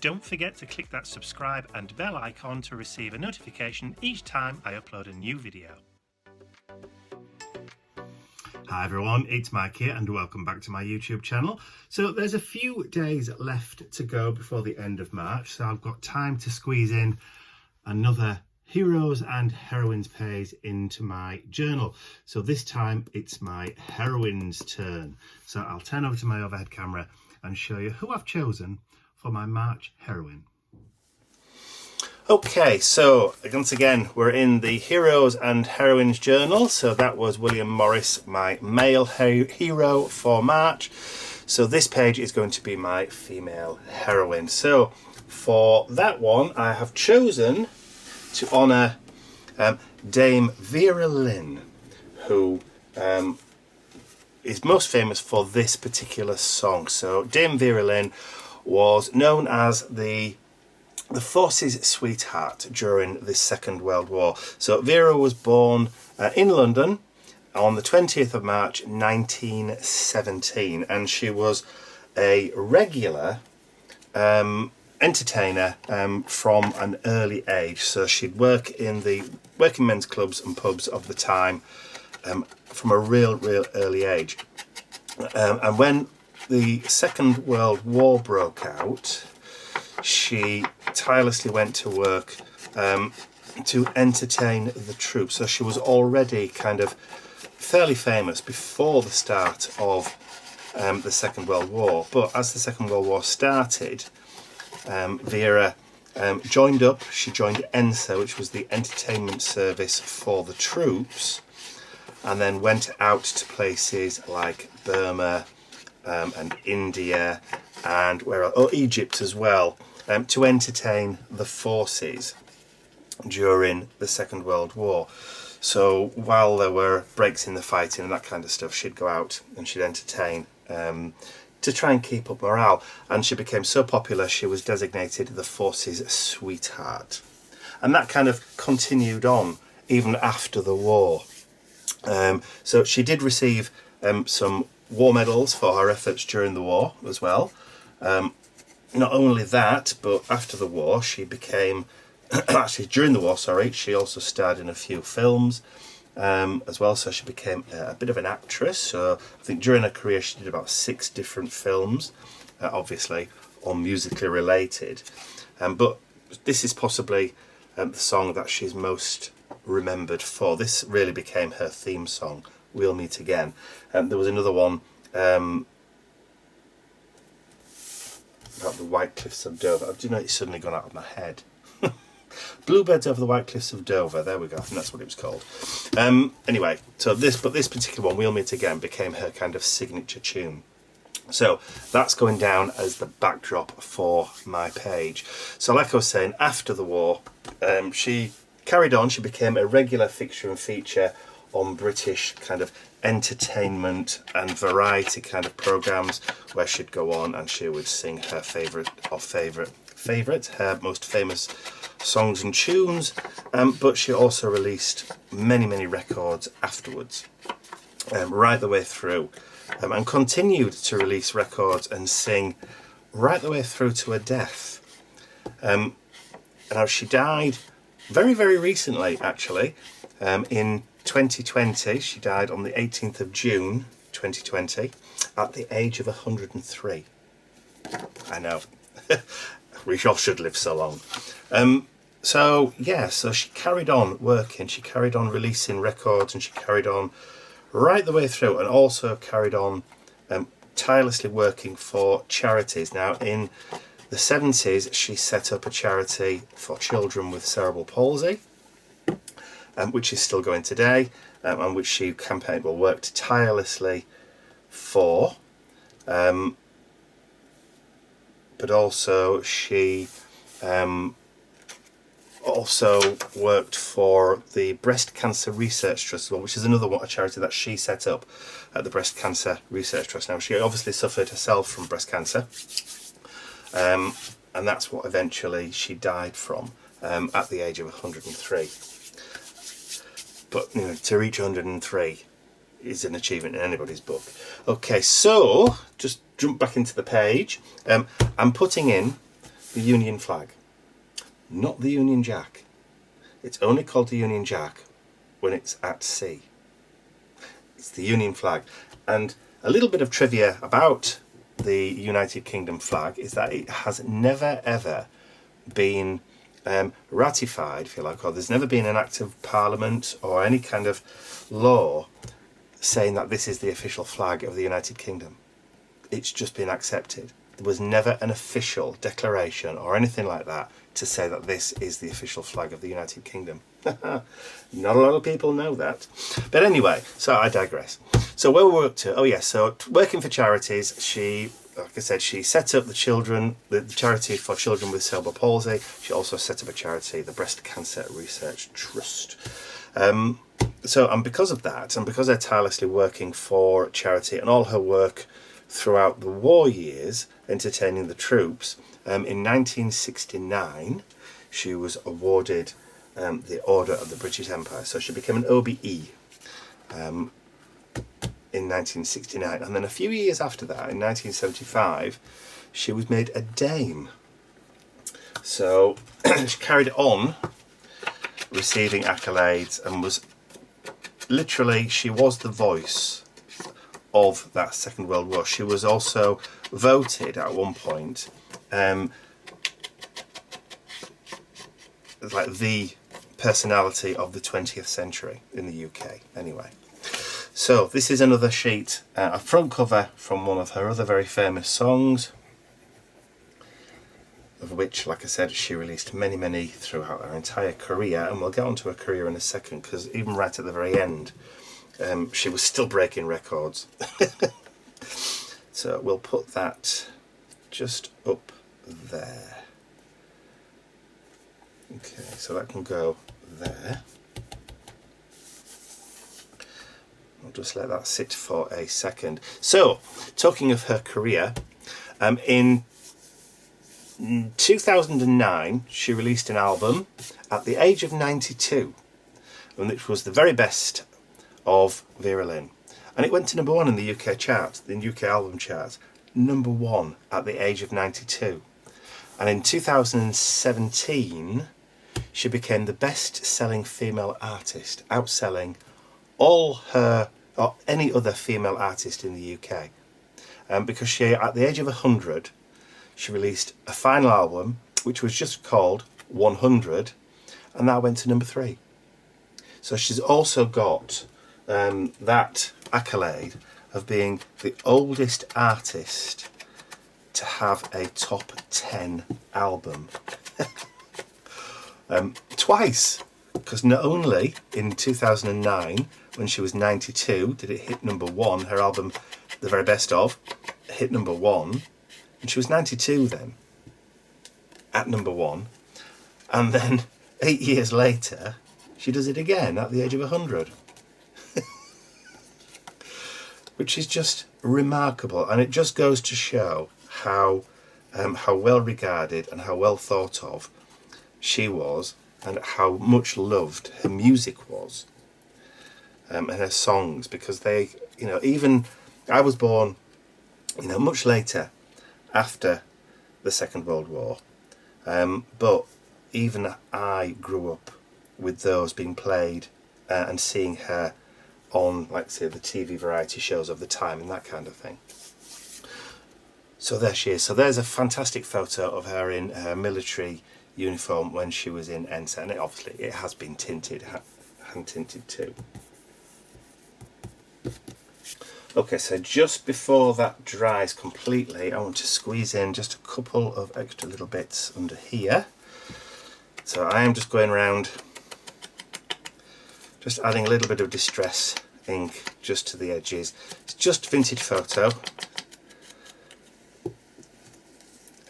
Don't forget to click that subscribe and bell icon to receive a notification each time I upload a new video. Hi everyone, it's Mike here and welcome back to my YouTube channel. So there's a few days left to go before the end of March, so I've got time to squeeze in another Heroes and Heroines page into my journal. So this time it's my Heroines turn. So I'll turn over to my overhead camera and show you who I've chosen for my March heroine. Okay, so once again we're in the Heroes and Heroines journal. So that was William Morris, my male hero for March. So this page is going to be my female heroine. So for that one I have chosen to honour Dame Vera Lynn, who is most famous for this particular song. So Dame Vera Lynn was known as the Forces' sweetheart during the Second World War. So Vera was born in London on the 20th of March 1917, and she was a regular entertainer from an early age. So she'd work in the working men's clubs and pubs of the time from a real early age. And when the Second World War broke out, she tirelessly went to work to entertain the troops. So she was already kind of fairly famous before the start of the Second World War. But as the Second World War started, Vera joined up. She joined ENSA, which was the entertainment service for the troops, and then went out to places like Burma and India and Egypt as well, to entertain the forces during the Second World War. So while there were breaks in the fighting and that kind of stuff, she'd go out and she'd entertain to try and keep up morale. And she became so popular she was designated the Forces' sweetheart. And that kind of continued on even after the war. So she did receive some war medals for her efforts during the war as well. Not only that, but after the war she became actually during the war, she also starred in a few films as well, so she became a bit of an actress. So I think during her career she did about 6 different films, obviously all musically related, but this is possibly the song that she's most remembered for. This really became her theme song, We'll Meet Again. There was another one about the White Cliffs of Dover. Do you know, it's suddenly gone out of my head. Bluebirds Over the White Cliffs of Dover. There we go. I think that's what it was called. Anyway, so this particular one, We'll Meet Again, became her kind of signature tune. So that's going down as the backdrop for my page. So like I was saying, after the war, she carried on. She became a regular fixture and feature on British kind of entertainment and variety kind of programs, where she'd go on and she would sing her her most famous songs and tunes, but she also released many records afterwards, right the way through, and continued to release records and sing right the way through to her death. Now she died very recently, actually, in 2020. She died on the 18th of June 2020 at the age of 103. I know. We all should live so long. So she carried on working, she carried on releasing records, and she carried on right the way through, and also carried on tirelessly working for charities. Now in the 70s she set up a charity for children with cerebral palsy, which is still going today, and which she worked tirelessly for. But also she also worked for the Breast Cancer Research Trust as well, which is a charity that she set up at the Breast Cancer Research Trust. Now she obviously suffered herself from breast cancer, and that's what eventually she died from, at the age of 103. But you know, to reach 103 is an achievement in anybody's book. Okay, so just jump back into the page. I'm putting in the Union flag, not the Union Jack. It's only called the Union Jack when it's at sea. It's the Union flag. And a little bit of trivia about the United Kingdom flag is that it has never ever been ratified, if you like, or there's never been an act of parliament or any kind of law saying that this is the official flag of the United Kingdom. It's just been accepted. There was never an official declaration or anything like that to say that this is the official flag of the United Kingdom. Not a lot of people know that. But anyway, so I digress. So where we were up to, oh yes, so working for charities, she, like I said, she set up the charity for children with cerebral palsy. She also set up a charity, the Breast Cancer Research Trust. And because of that, and because they're tirelessly working for charity and all her work throughout the war years, entertaining the troops, in 1969, she was awarded the Order of the British Empire. So she became an OBE in 1969. And then a few years after that, in 1975, she was made a Dame. So she carried on receiving accolades and was literally, she was the voice of that Second World War. She was also voted at one point like the personality of the 20th century in the UK anyway. So this is another sheet, a front cover from one of her other very famous songs, of which, like I said, she released many throughout her entire career, and we'll get onto her career in a second, because even right at the very end, she was still breaking records. So we'll put that just up there. Okay, so that can go there. I'll just let that sit for a second. So, talking of her career, in 2009 she released an album at the age of 92, which was the very best of Vera Lynn, and it went to number 1 in the UK chart, the UK album chart, number 1 at the age of 92. And in 2017 she became the best-selling female artist, outselling all her or any other female artist in the UK, because she, at the age of 100, she released a final album which was just called 100, and that went to number 3. So she's also got that accolade of being the oldest artist to have a top 10 album. Twice, because not only in 2009 when she was 92 did it hit number 1, her album The Very Best Of hit number 1, and she was 92 then at number 1, and then 8 years later she does it again at the age of 100. Which is just remarkable, and it just goes to show how well regarded and how well thought of she was, and how much loved her music was, and her songs, because they, even I was born, much later after the Second World War, but even I grew up with those being played and seeing her on, like, say, the TV variety shows of the time and that kind of thing. So there she is. So there's a fantastic photo of her in her military uniform when she was in Ensa, and it has been tinted, hand tinted too. Okay, so just before that dries completely, I want to squeeze in just a couple of extra little bits under here. So I am just going around, just adding a little bit of distress ink just to the edges. It's just vintage photo.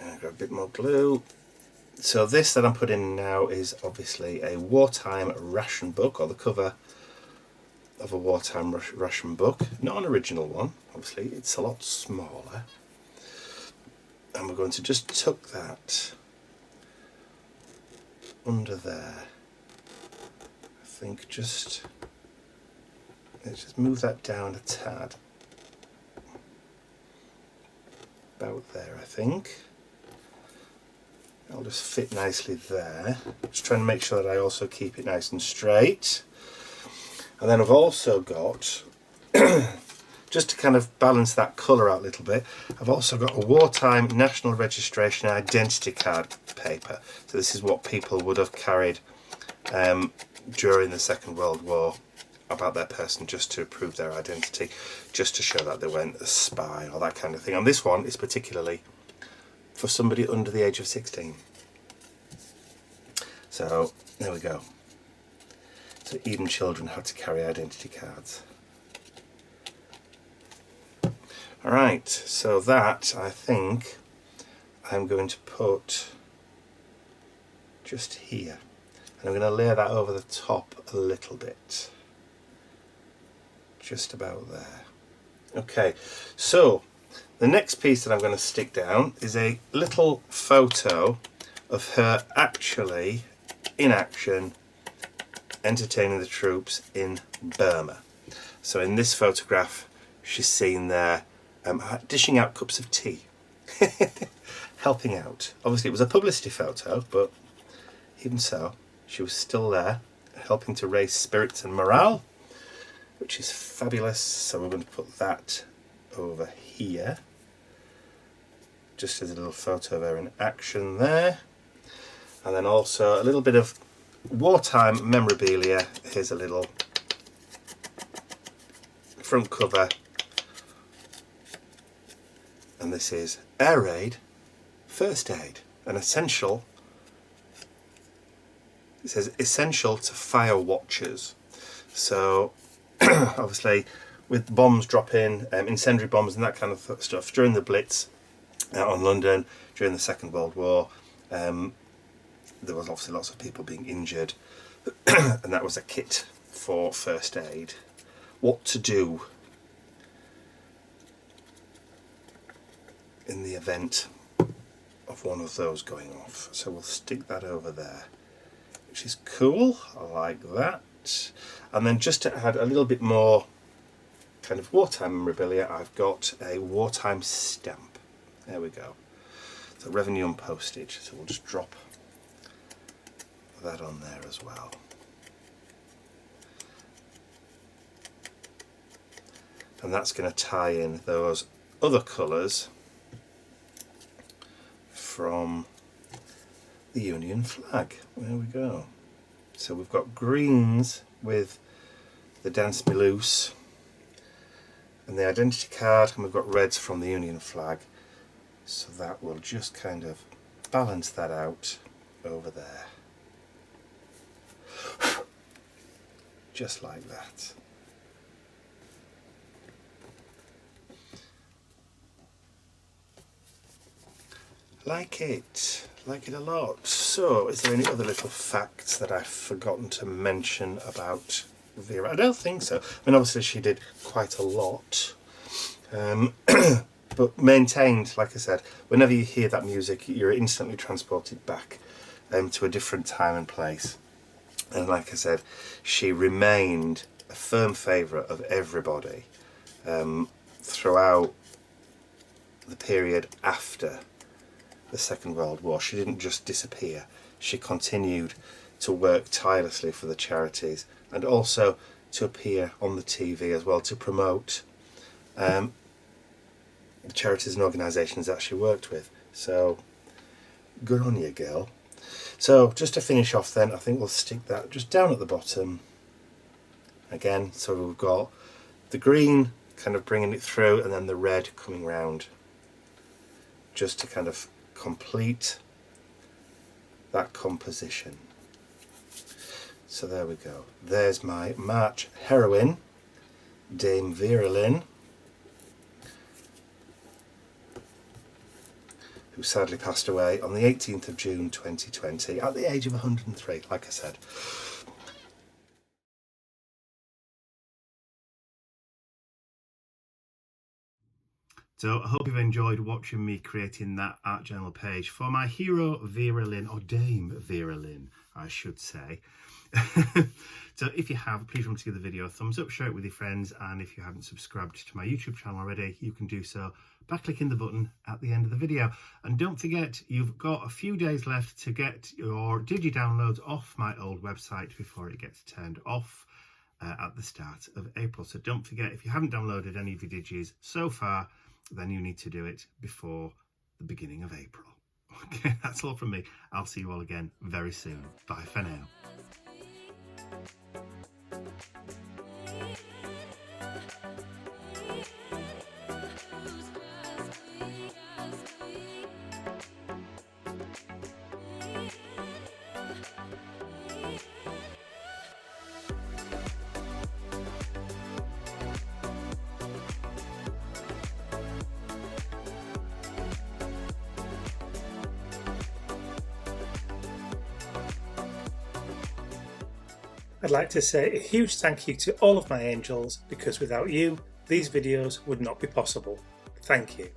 And I've got a bit more glue. So this that I'm putting now is obviously a wartime ration book, or the cover of a wartime ration book. Not an original one, obviously, it's a lot smaller. And we're going to just tuck that under there. I think let's just move that down a tad. About there, I think. That'll just fit nicely there. Just trying to make sure that I also keep it nice and straight. And then I've also got, just to kind of balance that colour out a little bit, I've also got a wartime national registration identity card paper. So this is what people would have carried during the Second World War about their person, just to prove their identity, just to show that they weren't a spy or that kind of thing. And this one is particularly for somebody under the age of 16. So there we go. So even children had to carry identity cards. Alright, so that I think I'm going to put just here. And I'm going to layer that over the top a little bit. Just about there. Okay, so the next piece that I'm going to stick down is a little photo of her actually in action entertaining the troops in Burma. So in this photograph she's seen there dishing out cups of tea, helping out. Obviously it was a publicity photo, but even so she was still there helping to raise spirits and morale, which is fabulous. So we're going to put that over here, just as a little photo of her in action there. And then also a little bit of wartime memorabilia. Here's a little front cover, and this is Air Raid First Aid, an essential. It says essential to fire watchers. So obviously with bombs dropping, incendiary bombs and that kind of stuff during the Blitz out on London during the Second World War, there was obviously lots of people being injured and that was a kit for first aid. What to do in the event of one of those going off. So we'll stick that over there, which is cool. I like that. And then just to add a little bit more kind of wartime memorabilia, I've got a wartime stamp. There we go. So revenue and postage. So we'll just drop that on there as well. And that's going to tie in those other colours from the Union flag. There we go. So we've got greens with the Dance Me Loose and the identity card, and we've got reds from the Union flag. So that will just kind of balance that out over there. Just like that. Like it a lot. So, is there any other little facts that I've forgotten to mention about Vera? I don't think so. I mean, obviously she did quite a lot, but maintained, like I said, whenever you hear that music, you're instantly transported back to a different time and place. And like I said, she remained a firm favourite of everybody throughout the period after the Second World War. She didn't just disappear. She continued to work tirelessly for the charities and also to appear on the TV as well to promote the charities and organisations that she worked with. So good on you, girl. So just to finish off then, I think we'll stick that just down at the bottom again. So we've got the green kind of bringing it through and then the red coming round just to kind of complete that composition. So there we go. There's my March heroine, Dame Vera Lynn, who sadly passed away on the 18th of June 2020 at the age of 103, like I said. So I hope you've enjoyed watching me creating that art journal page for my hero Vera Lynn, or Dame Vera Lynn I should say. So if you have, please remember to give the video a thumbs up, share it with your friends, and if you haven't subscribed to my YouTube channel already, you can do so by clicking the button at the end of the video. And don't forget, you've got a few days left to get your digi downloads off my old website before it gets turned off at the start of April. So don't forget, if you haven't downloaded any of your digis so far, then you need to do it before the beginning of April. Okay, that's all from me. I'll see you all again very soon. Bye for now. I'd like to say a huge thank you to all of my angels, because without you, these videos would not be possible. Thank you.